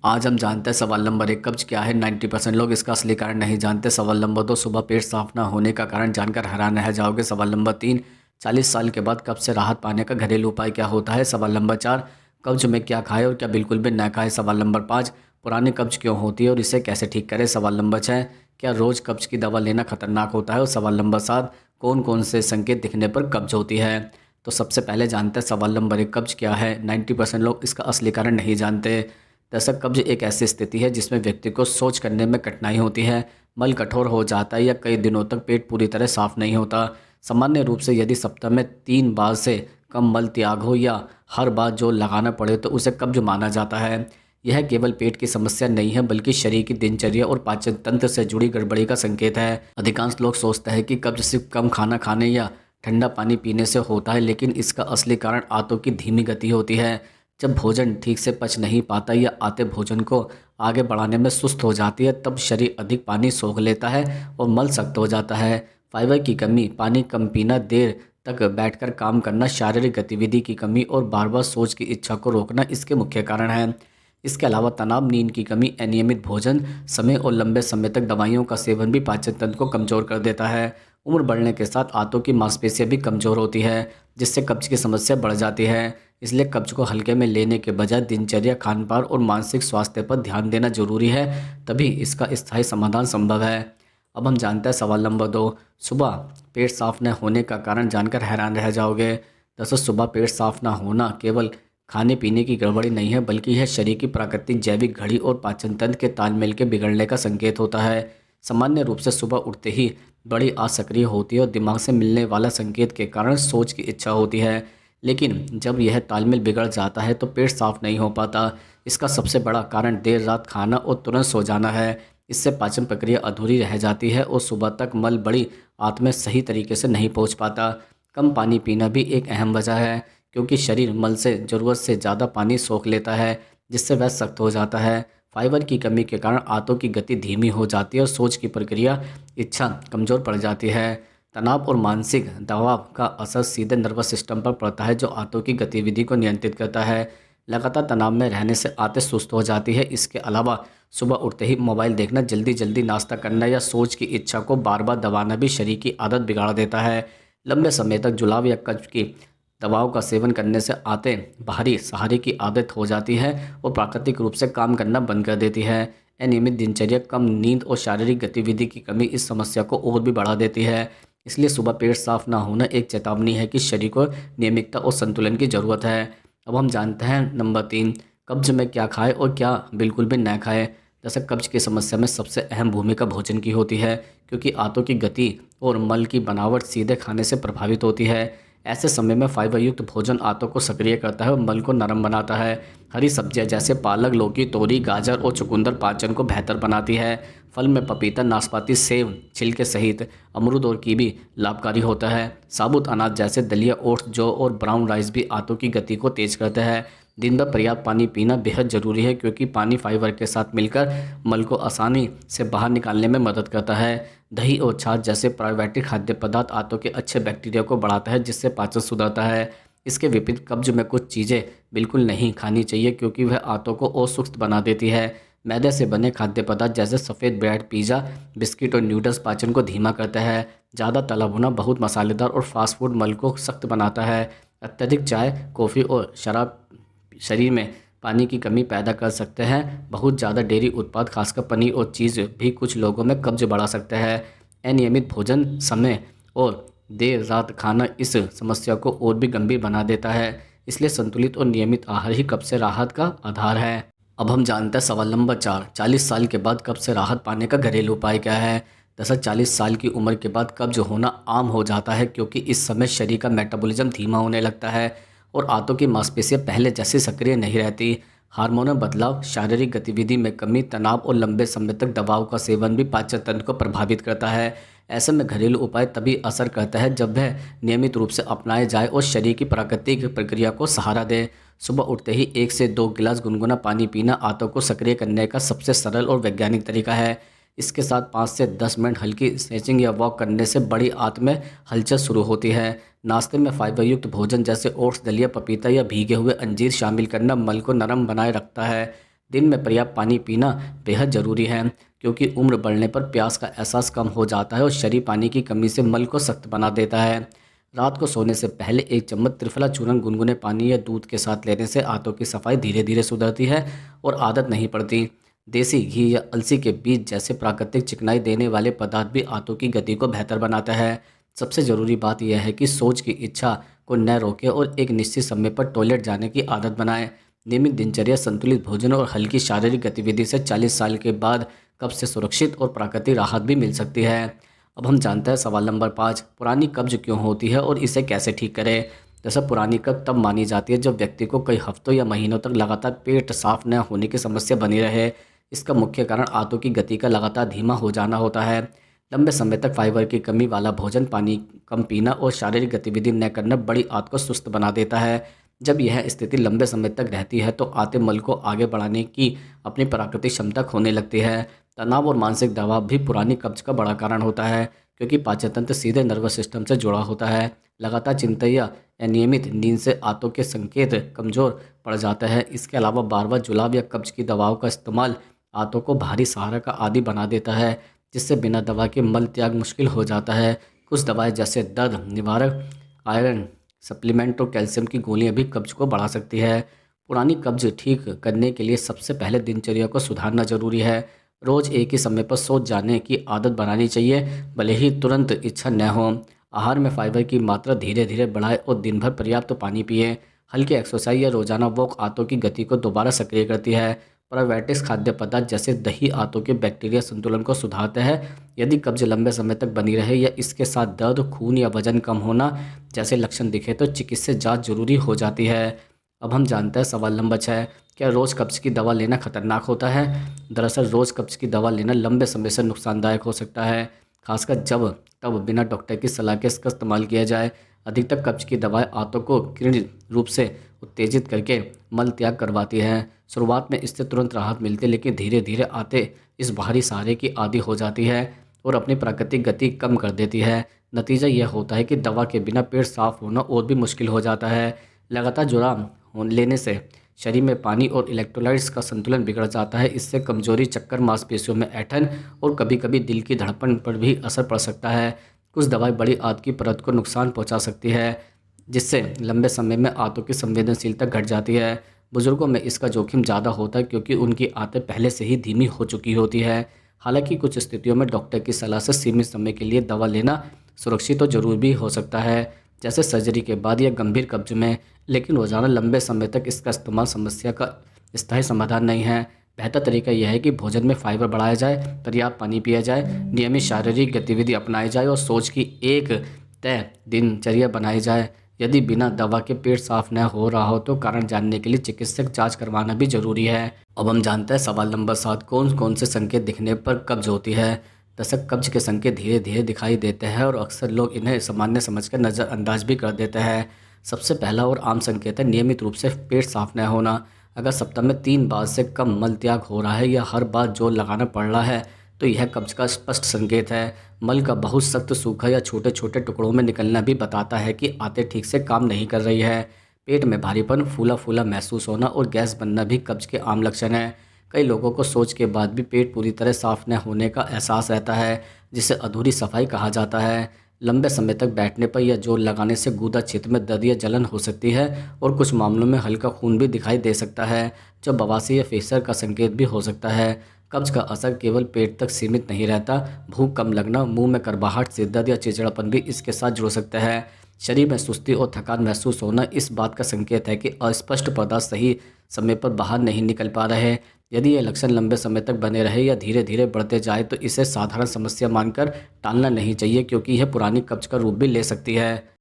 आज हम जानते हैं सवाल नंबर 1 कब्ज क्या है। 90% लोग इसका असली कारण नहीं जानते। सवाल नंबर 2 सुबह पेट साफ ना होने का कारण जानकर हैरान रह जाओगे। सवाल नंबर 3 40 साल के बाद कब्ज से राहत पाने का घरेलू उपाय क्या होता है। सवाल नंबर 4 कब्ज में क्या खाए और क्या बिल्कुल भी ना खाए। सवाल नंबर 5 पुरानी कब्ज क्यों होती है और इसे कैसे ठीक करें। सवाल नंबर 6 क्या रोज़ कब्ज की दवा लेना खतरनाक होता है। और सवाल नंबर 7 कौन कौन से संकेत दिखने पर कब्ज होती है। तो सबसे पहले जानते हैं सवाल नंबर 1 कब्ज क्या है। 90% लोग इसका असली कारण नहीं जानते। दरअसल कब्ज एक ऐसी स्थिति है जिसमें व्यक्ति को सोच करने में कठिनाई होती है, मल कठोर हो जाता है या कई दिनों तक पेट पूरी तरह साफ नहीं होता। सामान्य रूप से यदि सप्ताह में 3 बार से कम मल त्याग हो या हर बार जोर लगाना पड़े तो उसे कब्ज माना जाता है। यह केवल पेट की समस्या नहीं है बल्कि शरीर की दिनचर्या और पाचन तंत्र से जुड़ी गड़बड़ी का संकेत है। अधिकांश लोग सोचते हैं कि कब्ज सिर्फ कम खाना खाने या ठंडा पानी पीने से होता है, लेकिन इसका असली कारण आंतों की धीमी गति होती है। जब भोजन ठीक से पच नहीं पाता या आते भोजन को आगे बढ़ाने में सुस्त हो जाती है तब शरीर अधिक पानी सोख लेता है और मल सख्त हो जाता है। फाइबर की कमी, पानी कम पीना, देर तक बैठकर काम करना, शारीरिक गतिविधि की कमी और बार बार सोच की इच्छा को रोकना इसके मुख्य कारण हैं। इसके अलावा तनाव, नींद की कमी, अनियमित भोजन समय और लंबे समय तक दवाइयों का सेवन भी पाचन तंत्र को कमज़ोर कर देता है। उम्र बढ़ने के साथ आंतों की मांसपेशियां भी कमज़ोर होती है जिससे कब्ज की समस्या बढ़ जाती है। इसलिए कब्ज को हल्के में लेने के बजाय दिनचर्या, खान पान और मानसिक स्वास्थ्य पर ध्यान देना जरूरी है, तभी इसका स्थायी समाधान संभव है। अब हम जानते हैं सवाल नंबर 2 सुबह पेट साफ न होने का कारण जानकर हैरान रह जाओगे। दरअसल सुबह पेट साफ ना होना केवल खाने पीने की गड़बड़ी नहीं है बल्कि यह शरीर की प्राकृतिक जैविक घड़ी और पाचन तंत्र के तालमेल के बिगड़ने का संकेत होता है। सामान्य रूप से सुबह उठते ही बड़ी असक्रिय होती है और दिमाग से मिलने वाला संकेत के कारण सोच की इच्छा होती है, लेकिन जब यह तालमेल बिगड़ जाता है तो पेट साफ नहीं हो पाता। इसका सबसे बड़ा कारण देर रात खाना और तुरंत सो जाना है। इससे पाचन प्रक्रिया अधूरी रह जाती है और सुबह तक मल बड़ी आंत में सही तरीके से नहीं पहुंच पाता। कम पानी पीना भी एक अहम वजह है क्योंकि शरीर मल से ज़रूरत से ज़्यादा पानी सोख लेता है जिससे वह सख्त हो जाता है। फाइबर की कमी के कारण आंतों की गति धीमी हो जाती है और सोच की प्रक्रिया, इच्छा कमज़ोर पड़ जाती है। तनाव और मानसिक दबाव का असर सीधे नर्वस सिस्टम पर पड़ता है जो आंतों की गतिविधि को नियंत्रित करता है। लगातार तनाव में रहने से आंतें सुस्त हो जाती है। इसके अलावा सुबह उठते ही मोबाइल देखना, जल्दी जल्दी नाश्ता करना या सोच की इच्छा को बार बार दबाना भी शरीर की आदत बिगाड़ देता है। लंबे समय तक जुलाब या कब्ज की दवाओं का सेवन करने से आंतें बाहरी सहारे की आदत हो जाती है और प्राकृतिक रूप से काम करना बंद कर देती है। अनियमित दिनचर्या, कम नींद और शारीरिक गतिविधि की कमी इस समस्या को और भी बढ़ा देती है। इसलिए सुबह पेट साफ ना होना एक चेतावनी है कि शरीर को नियमितता और संतुलन की ज़रूरत है। अब हम जानते हैं नंबर 3 कब्ज में क्या खाए और क्या बिल्कुल भी न खाए। जैसे कब्ज की समस्या में सबसे अहम भूमिका भोजन की होती है क्योंकि आंतों की गति और मल की बनावट सीधे खाने से प्रभावित होती है। ऐसे समय में फाइबर युक्त भोजन आंतों को सक्रिय करता है और मल को नरम बनाता है। हरी सब्जियां जैसे पालक, लौकी, तोरी, गाजर और चुकंदर पाचन को बेहतर बनाती है। फल में पपीता, नाशपाती, सेब छिलके सहित अमरूद और कीवी लाभकारी होता है। साबुत अनाज जैसे दलिया, ओट्स, जौ और ब्राउन राइस भी आंतों की गति को तेज करते हैं। दिन भर पर्याप्त पानी पीना बेहद ज़रूरी है क्योंकि पानी फाइबर के साथ मिलकर मल को आसानी से बाहर निकालने में मदद करता है। दही और छाछ जैसे प्रोबायोटिक खाद्य पदार्थ आंतों के अच्छे बैक्टीरिया को बढ़ाता है जिससे पाचन सुधरता है। इसके विपरीत कब्ज में कुछ चीज़ें बिल्कुल नहीं खानी चाहिए क्योंकि वह आंतों को और सुस्त बना देती है। मैदे से बने खाद्य पदार्थ जैसे सफ़ेद ब्रेड, पिज़्ज़ा, बिस्किट और न्यूडल्स पाचन को धीमा करता है। ज़्यादा तला भुना, बहुत मसालेदार और फास्ट फूड मल को सख्त बनाता है। अत्यधिक चाय, कॉफ़ी और शराब शरीर में पानी की कमी पैदा कर सकते हैं। बहुत ज़्यादा डेयरी उत्पाद, खासकर पनीर और चीज़ भी कुछ लोगों में कब्ज बढ़ा सकते हैं। अनियमित भोजन, समय और देर रात खाना इस समस्या को और भी गंभीर बना देता है। इसलिए संतुलित और नियमित आहार ही कब्ज से राहत का आधार है। अब हम जानते हैं सवाल नंबर 4 40 साल के बाद कब्ज से राहत पाने का घरेलू उपाय क्या है। दरअसल 40 साल की उम्र के बाद कब्ज होना आम हो जाता है क्योंकि इस समय शरीर का मेटाबॉलिज्म धीमा होने लगता है और आंतों की मांसपेशियां पहले जैसी सक्रिय नहीं रहती। हार्मोनल बदलाव, शारीरिक गतिविधि में कमी, तनाव और लंबे समय तक दवाओं का सेवन भी पाचन तंत्र को प्रभावित करता है। ऐसे में घरेलू उपाय तभी असर करता है जब वह नियमित रूप से अपनाए जाए और शरीर की प्राकृतिक प्रक्रिया को सहारा दे। सुबह उठते ही 1 से 2 गिलास गुनगुना पानी पीना आंतों को सक्रिय करने का सबसे सरल और वैज्ञानिक तरीका है। इसके साथ 5 से 10 मिनट हल्की स्ट्रेचिंग या वॉक करने से बड़ी आंत में हलचल शुरू होती है। नाश्ते में फाइबर युक्त भोजन जैसे ओट्स, दलिया, पपीता या भीगे हुए अंजीर शामिल करना मल को नरम बनाए रखता है। दिन में पर्याप्त पानी पीना बेहद ज़रूरी है, क्योंकि उम्र बढ़ने पर प्यास का एहसास कम हो जाता है और शरीर पानी की कमी से मल को सख्त बना देता है। रात को सोने से पहले 1 चम्मच त्रिफला चूर्ण गुनगुने पानी या दूध के साथ लेने से आंतों की सफाई धीरे धीरे सुधरती है और आदत नहीं पड़ती। देसी घी या अलसी के बीज जैसे प्राकृतिक चिकनाई देने वाले पदार्थ भी आंतों की गति को बेहतर बनाता है। सबसे ज़रूरी बात यह है कि सोच की इच्छा को न रोकें और एक निश्चित समय पर टॉयलेट जाने की आदत बनाएं। नियमित दिनचर्या, संतुलित भोजन और हल्की शारीरिक गतिविधि से 40 साल के बाद कब्ज से सुरक्षित और प्राकृतिक राहत भी मिल सकती है। अब हम जानते हैं सवाल नंबर 5, पुरानी कब्ज क्यों होती है और इसे कैसे ठीक करें। जैसे पुरानी कब्ज तब मानी जाती है जब व्यक्ति को कई हफ्तों या महीनों तक लगातार पेट साफ न होने की समस्या बनी रहे। इसका मुख्य कारण आंतों की गति का लगातार धीमा हो जाना होता है। लंबे समय तक फाइबर की कमी वाला भोजन, पानी कम पीना और शारीरिक गतिविधि न करना बड़ी आंत को सुस्त बना देता है। जब यह स्थिति लंबे समय तक रहती है तो आंतें मल को आगे बढ़ाने की अपनी प्राकृतिक क्षमता खोने लगती है। तनाव और मानसिक दबाव भी पुरानी कब्ज का बड़ा कारण होता है, क्योंकि पाचन तंत्र सीधे नर्वस सिस्टम से जुड़ा होता है। लगातार चिंता या अनियमित नींद से आंतों के संकेत कमज़ोर पड़ जाता है। इसके अलावा बार बार जुलाब या कब्ज की दवाओं का इस्तेमाल आंतों को भारी सहारा का आदी बना देता है, जिससे बिना दवा के मल त्याग मुश्किल हो जाता है। कुछ दवाएं जैसे दर्द निवारक, आयरन सप्लीमेंट और कैल्शियम की गोलियां भी कब्ज को बढ़ा सकती है। पुरानी कब्ज ठीक करने के लिए सबसे पहले दिनचर्या को सुधारना जरूरी है। रोज़ एक ही समय पर सो जाने की आदत बनानी चाहिए, भले ही तुरंत इच्छा न हो। आहार में फाइबर की मात्रा धीरे धीरे बढ़ाएं और दिन भर पर्याप्त पानी पिए। हल्की एक्सरसाइज या रोजाना वॉक आंतों की गति को दोबारा सक्रिय करती है। प्रोबायोटिक्स खाद्य पदार्थ जैसे दही आंतों के बैक्टीरिया संतुलन को सुधारते हैं। यदि कब्ज लंबे समय तक बनी रहे या इसके साथ दर्द, खून या वजन कम होना जैसे लक्षण दिखे तो चिकित्सक जांच जरूरी हो जाती है। अब हम जानते हैं सवाल नंबर 6, क्या रोज़ कब्ज की दवा लेना खतरनाक होता है। दरअसल रोज़ कब्ज की दवा लेना लंबे समय से नुकसानदायक हो सकता है, खासकर जब तब बिना डॉक्टर की सलाह के इसका इस्तेमाल किया जाए। अधिकतर कब्ज की दवाएं आंतों को किरण रूप से उत्तेजित करके मल त्याग करवाती हैं। शुरुआत में इससे तुरंत राहत मिलती है, लेकिन धीरे धीरे आंतें इस भारी सहारे की आदी हो जाती है और अपनी प्राकृतिक गति कम कर देती है। नतीजा यह होता है कि दवा के बिना पेट साफ होना और भी मुश्किल हो जाता है। लगातार जुराम लेने से शरीर में पानी और इलेक्ट्रोलाइट्स का संतुलन बिगड़ जाता है। इससे कमजोरी, चक्कर, मांसपेशियों में ऐंठन और कभी कभी दिल की धड़कन पर भी असर पड़ सकता है। कुछ दवाएं बड़ी आंत की परत को नुकसान पहुंचा सकती है, जिससे लंबे समय में आंतों की संवेदनशीलता घट जाती है। बुजुर्गों में इसका जोखिम ज़्यादा होता है, क्योंकि उनकी आंतें पहले से ही धीमी हो चुकी होती है। हालांकि कुछ स्थितियों में डॉक्टर की सलाह से सीमित समय के लिए दवा लेना सुरक्षित और ज़रूरी भी हो सकता है, जैसे सर्जरी के बाद या गंभीर कब्ज में। लेकिन रोजाना लंबे समय तक इसका इस्तेमाल समस्या का स्थायी समाधान नहीं है। बेहतर तरीका यह है कि भोजन में फाइबर बढ़ाया जाए, पर्याप्त पानी पिया जाए, नियमित शारीरिक गतिविधि अपनाई जाए और सोच की एक तय दिनचर्या बनाई जाए। यदि बिना दवा के पेट साफ न हो रहा हो तो कारण जानने के लिए चिकित्सक जांच करवाना भी जरूरी है। अब हम जानते हैं सवाल नंबर 7, कौन कौन से संकेत दिखने पर कब्ज होती है। दरअसल कब्ज के संकेत धीरे धीरे दिखाई देते हैं और अक्सर लोग इन्हें सामान्य समझकर नज़रअंदाज भी कर देते हैं। सबसे पहला और आम संकेत है नियमित रूप से पेट साफ न होना। अगर सप्ताह में 3 बार से कम मल त्याग हो रहा है या हर बार जोर लगाना पड़ रहा है तो यह कब्ज का स्पष्ट संकेत है। मल का बहुत सख्त, सूखा या छोटे छोटे टुकड़ों में निकलना भी बताता है कि आंतें ठीक से काम नहीं कर रही है। पेट में भारीपन, फूला फूला महसूस होना और गैस बनना भी कब्ज के आम लक्षण हैं। कई लोगों को सोच के बाद भी पेट पूरी तरह साफ न होने का एहसास रहता है, जिसे अधूरी सफाई कहा जाता है। लंबे समय तक बैठने पर या जोर लगाने से गुदा क्षेत्र में दर्द या जलन हो सकती है और कुछ मामलों में हल्का खून भी दिखाई दे सकता है, जो बवासीर या फेसर का संकेत भी हो सकता है। कब्ज का असर केवल पेट तक सीमित नहीं रहता। भूख कम लगना, मुंह में करवाहट, सिर दर्द या चिड़चिड़ापन भी इसके साथ जुड़ सकता है। शरीर में सुस्ती और थकान महसूस होना इस बात का संकेत है कि अस्पष्ट पदार्थ सही समय पर बाहर नहीं निकल पा रहे। यदि ये लक्षण लंबे समय तक बने रहे या धीरे धीरे बढ़ते जाए तो इसे साधारण समस्या मानकर टालना नहीं चाहिए, क्योंकि यह पुरानी कब्ज का रूप भी ले सकती है।